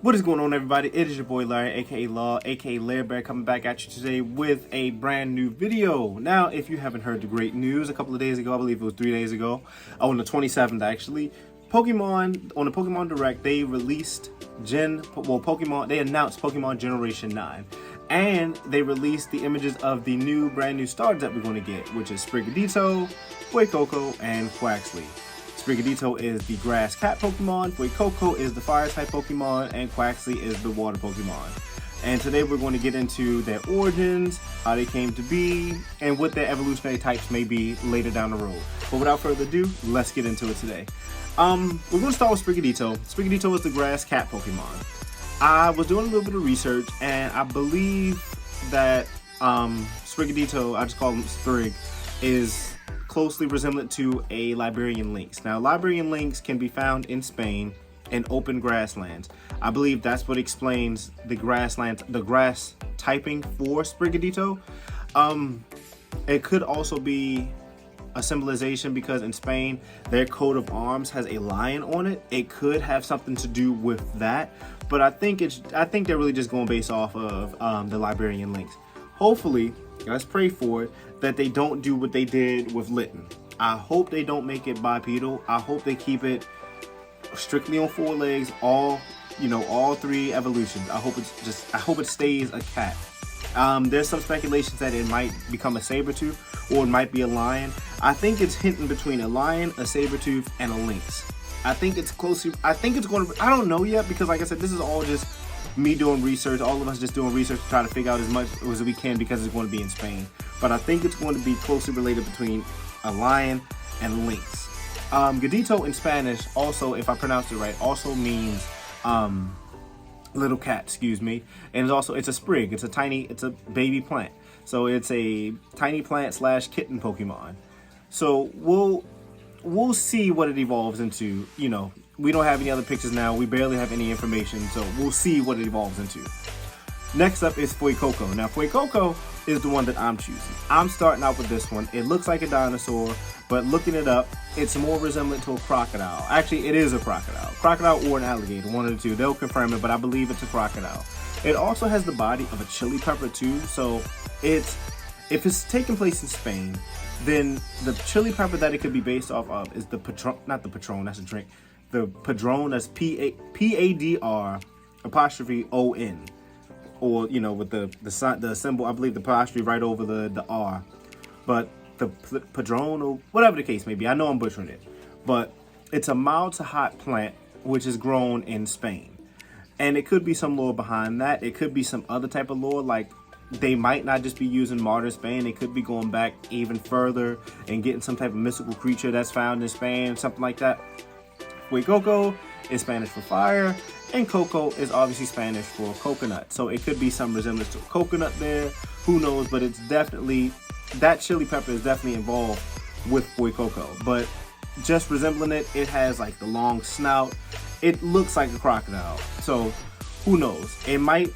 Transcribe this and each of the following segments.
What is going on, everybody? It is your boy Larry, aka Law, aka Lair Bear, coming back at you today with a brand new video. Now, if you haven't heard the great news, a couple of days ago, I believe it was 3 days ago, on the 27th actually, Pokemon, on the Pokemon Direct, they released they announced Pokemon Generation 9. And they released the images of the brand new starters that we're going to get, which is Sprigatito, Coco, and Quacksley. Sprigatito is the grass cat Pokemon, Coco is the fire type Pokemon, and Quacksley is the water Pokemon. And today we're going to get into their origins, how they came to be, and what their evolutionary types may be later down the road. But without further ado, let's get into it today. We're going to start with Sprigatito. Sprigatito is the grass cat Pokemon. I was doing a little bit of research, and I believe that Sprigatito, I just call him Sprig, is closely resemblant to a Liberian lynx. Now, Liberian lynx can be found in Spain in open grasslands. I believe that's what explains the grass typing for Sprigatito. It could also be a symbolization because in Spain, their coat of arms has a lion on it. It could have something to do with that, but I think they're really just going based off of the Liberian lynx. Hopefully, let's pray for it, that they don't do what they did with Litten. I hope they don't make it bipedal. I hope they keep it strictly on 4 legs, all 3 evolutions. I hope it stays a cat. There's some speculations that it might become a saber-tooth or it might be a lion. I think it's hinting between a lion, a saber-tooth, and a lynx. I think it's going to, I don't know yet, because like I said, this is all just me doing research, all of us just doing research to try to figure out as much as we can because it's going to be in Spain. But I think it's going to be closely related between a lion and lynx. Gatito in Spanish also, if I pronounce it right, also means little cat, excuse me. And it's a sprig. It's a baby plant. So it's a tiny plant / kitten Pokemon. So we'll see what it evolves into. We don't have any other pictures now. We barely have any information, so we'll see what it evolves into. Next up is Coco. Now, Coco is the one that I'm choosing. I'm starting out with this one. It looks like a dinosaur, but looking it up, it's more resemblant to a crocodile. Actually, it is a crocodile. Crocodile or an alligator, one of the two. They'll confirm it, but I believe it's a crocodile. It also has the body of a chili pepper too, so if it's taking place in Spain, then the chili pepper that it could be based off of is the Patron, not the Patron, that's a drink. The Padron, that's Padron, or with the symbol, I believe the apostrophe right over the R. But the Padron, or whatever the case may be, I know I'm butchering it, but it's a mild to hot plant which is grown in Spain, and it could be some lore behind that. It could be some other type of lore, like they might not just be using modern Spain. They could be going back even further and getting some type of mystical creature that's found in Spain, something like that. Coco is Spanish for fire, and Coco is obviously Spanish for coconut. So it could be some resemblance to a coconut there. Who knows? But it's definitely, that chili pepper is definitely involved with Coco. But just resembling it, it has like the long snout. It looks like a crocodile. So who knows? It might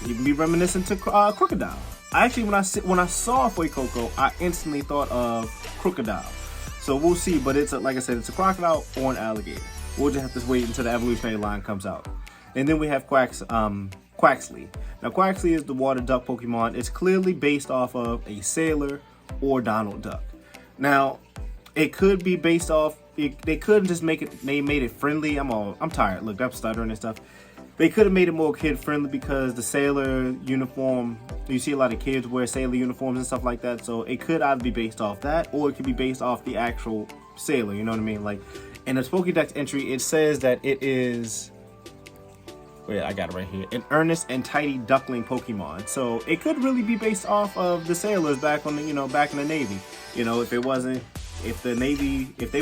even be reminiscent to crocodile. Actually, when I saw Coco, I instantly thought of crocodile. So we'll see. But it's like I said, it's a crocodile or an alligator. We'll just have to wait until the evolutionary line comes out. And then we have Quacksley. Now, Quacksley is the water duck Pokemon. It's clearly based off of a sailor or Donald Duck. Now, it could be based off, they could just make it, they made it friendly. I'm tired. Look, I'm stuttering and stuff. They could have made it more kid friendly because the sailor uniform, you see a lot of kids wear sailor uniforms and stuff like that. So it could either be based off that, or it could be based off the actual sailor, you know what I mean? Like, in the Pokédex entry, it says that it is, wait, I got it right here, an earnest and tidy duckling Pokemon. So it could really be based off of the sailors back on the, back in the Navy. If they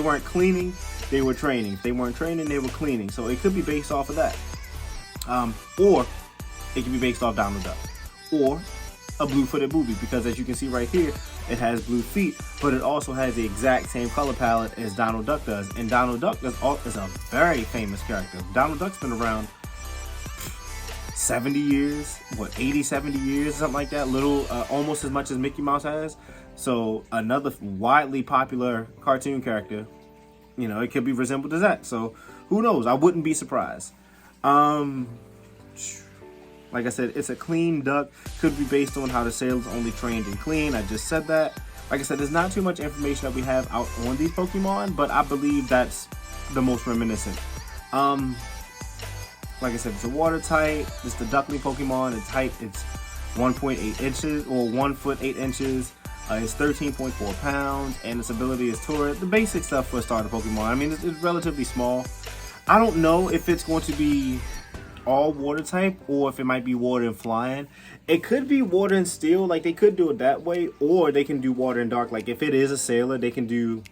weren't cleaning, they were training. If they weren't training, they were cleaning. So it could be based off of that. Or it could be based off Donald Duck. Or a blue-footed booby, because as you can see right here, it has blue feet, but it also has the exact same color palette as Donald Duck does. And Donald Duck is a very famous character. Donald Duck's been around 70 years, 80, 70 years, something like that, almost as much as Mickey Mouse has. So another widely popular cartoon character, it could be resembled to that. So who knows? I wouldn't be surprised. Like I said, it's a clean duck. Could be based on how the sailors only trained in clean. I just said that. Like I said, there's not too much information that we have out on these Pokemon, but I believe that's the most reminiscent. Like I said, it's a water type. It's the duckling Pokemon. Its height, it's 1.8 inches or 1 foot 8 inches. It's 13.4 pounds, and its ability is Tour. The basic stuff for a starter Pokemon. I mean, it's relatively small. I don't know if it's going to be all water type or if it might be water and flying. It could be water and steel, like they could do it that way, or they can do water and dark. Like if it is a sailor, they can do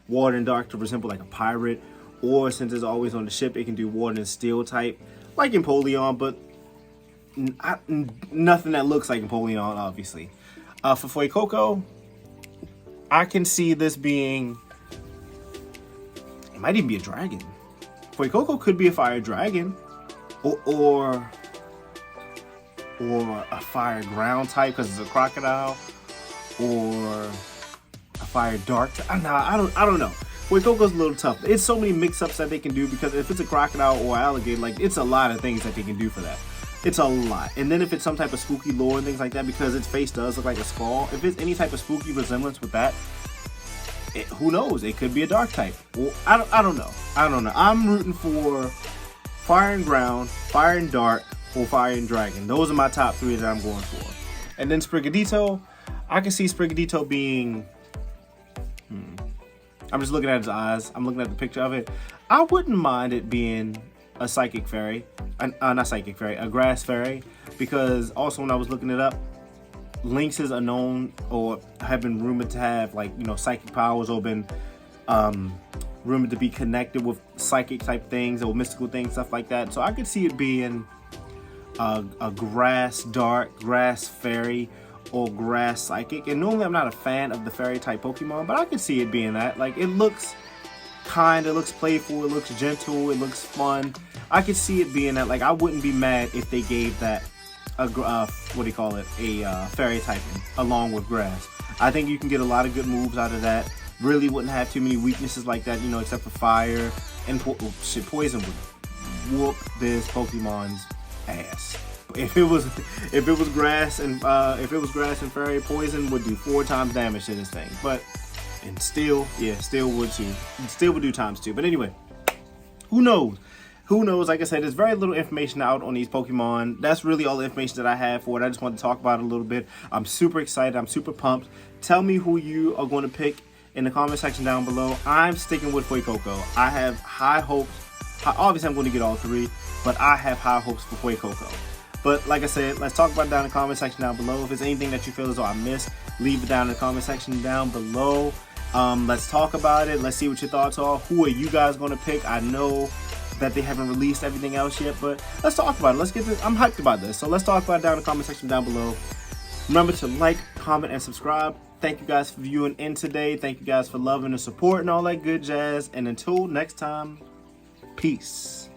water and dark to resemble like a pirate, or since it's always on the ship, it can do water and steel type, like Empoleon, but nothing that looks like Empoleon, obviously. For Foie Coco, I can see this being, it might even be a dragon. Foie Coco could be a fire dragon, or a fire ground type because it's a crocodile, or a fire dark type. I don't know. Foie Coco's a little tough. It's so many mix-ups that they can do, because if it's a crocodile or alligator, like it's a lot of things that they can do for that. It's a lot. And then if it's some type of spooky lore and things like that, because its face does look like a skull, if it's any type of spooky resemblance with that, who knows? It could be a dark type. Well, I don't know. I'm rooting for fire and ground, fire and dark, or fire and dragon. Those are my top 3 that I'm going for. And then Sprigatito, I can see Sprigatito being, I'm just looking at his eyes. I'm looking at the picture of it. I wouldn't mind it being a psychic fairy, not psychic fairy, a grass fairy, because also when I was looking it up, lynxes are known or have been rumored to have, like, you know, psychic powers, or been rumored to be connected with psychic type things or mystical things, stuff like that. So I could see it being a grass dark, grass fairy, or grass psychic. And normally I'm not a fan of the fairy type Pokemon, but I could see it being that. Like, it looks kind, it looks playful, it looks gentle, it looks fun. I could see it being that. Like, I wouldn't be mad if they gave that a fairy typing along with grass. I think you can get a lot of good moves out of that. Really wouldn't have too many weaknesses like that, you know, except for fire and poison would whoop this Pokemon's ass. If it was grass and fairy, poison would do 4 times damage to this thing. But and steel would too. Steel would do times 2. But anyway, who knows? Who knows? Like I said, there's very little information out on these Pokemon. That's really all the information that I have for it. I just wanted to talk about it a little bit. I'm super excited. I'm super pumped. Tell me who you are going to pick in the comment section down below. I'm sticking with Foie Coco. I have high hopes. Obviously, I'm going to get all 3, but I have high hopes for Foie Coco. But like I said, let's talk about it down in the comment section down below. If there's anything that you feel as though I missed, leave it down in the comment section down below. Let's talk about it. Let's see what your thoughts are. Who are you guys going to pick? I know that they haven't released everything else yet, but let's talk about it. Let's get this. I'm hyped about this. So let's talk about it down in the comment section down below. Remember to like, comment, and subscribe. Thank you guys for viewing in today. Thank you guys for loving and support and all that good jazz. And until next time, peace.